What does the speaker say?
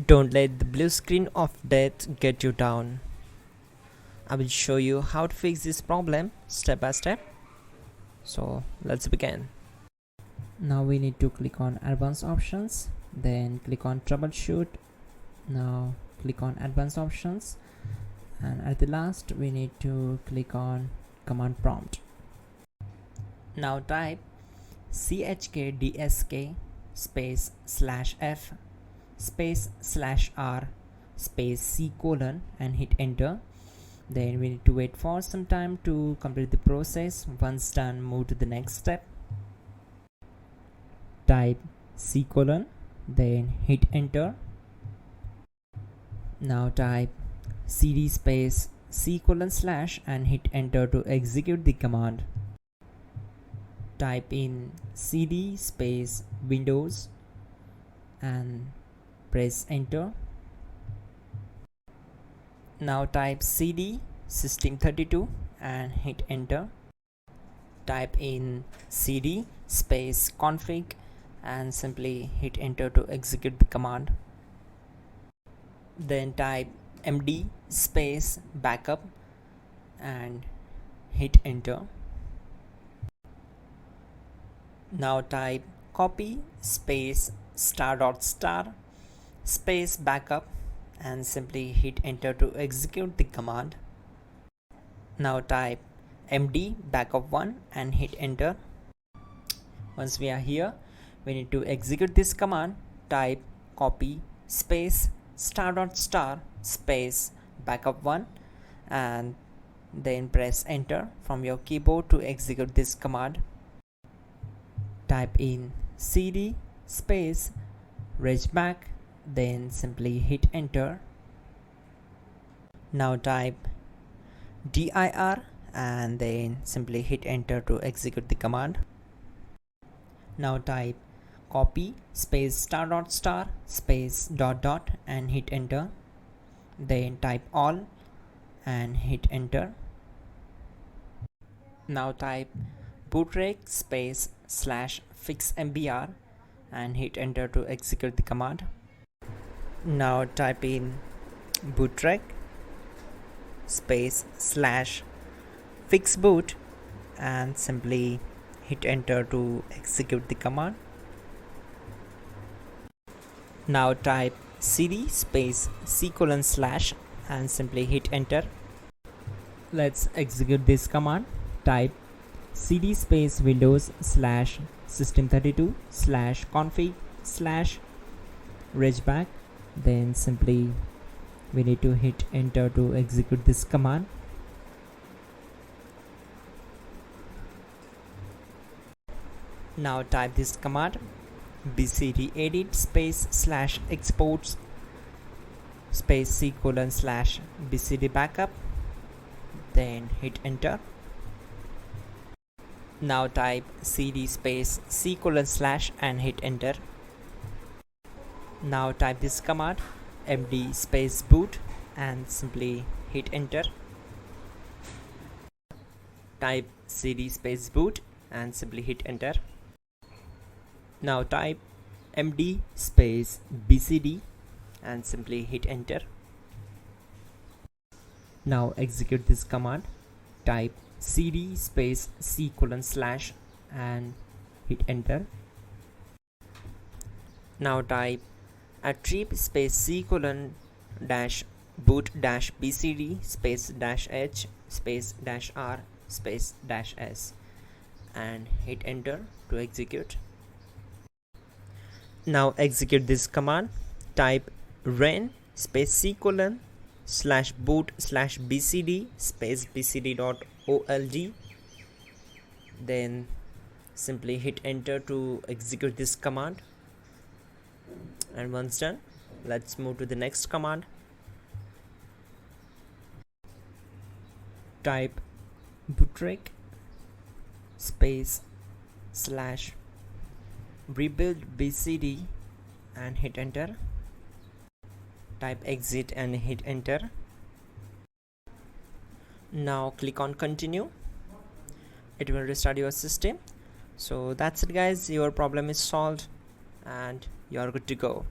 Don't let the blue screen of death get you down. I will show you how to fix this problem step by step. So let's begin. Now we need to click on advanced options, then click on troubleshoot. Now click on advanced options, and at the last we need to click on command prompt. Now type chkdsk space /f space /r space c colon and hit enter. Then we need to wait for some time to complete the process. Once done, move to the next step. Type c colon, then hit enter. Now type cd space c colon / and hit enter to execute the command. Type in cd space windows and press enter. Now type cd system32 and hit enter. Type in cd space config and simply hit enter to execute the command. Then type md space backup and hit enter. Now type copy space ** space backup and simply hit enter to execute the command. Now type md backup1 and hit enter. Once we are here, we need to execute this command. Type copy space ** space backup1 and then press enter from your keyboard to execute this command. Type in cd space regback, then simply hit enter. Now type dir and then simply hit enter to execute the command. Now type copy space ** space ... and hit enter. Then type all and hit enter. Now type bootrec space /fixmbr and hit enter to execute the command. Now type in bootrec space /fixboot and simply hit enter to execute the command. Now type cd space c colon / and simply hit enter. Let's execute this command. Type cd space windows /system32 /config /regback. Then simply we need to hit enter to execute this command. Now type this command bcd edit space /exports space c colon / bcd backup, then hit enter. Now type cd space c colon / and hit enter. Now type this command md space boot and simply hit enter. Type cd space boot and simply hit enter. Now type md space bcd and simply hit enter. Now execute this command. Type cd space c colon / and hit enter. Now type attrib space c colon -boot -bcd space -h space -r space -s and hit enter to execute. Now execute this command. Type ren space c colon /boot /bcd space bcd.old, then simply hit enter to execute this command. And once done, let's move to the next command. Type bootrec space /rebuild bcd and hit enter. Type exit and hit enter. Now click on continue. It will restart your system. So that's it guys, your problem is solved and you are good to go.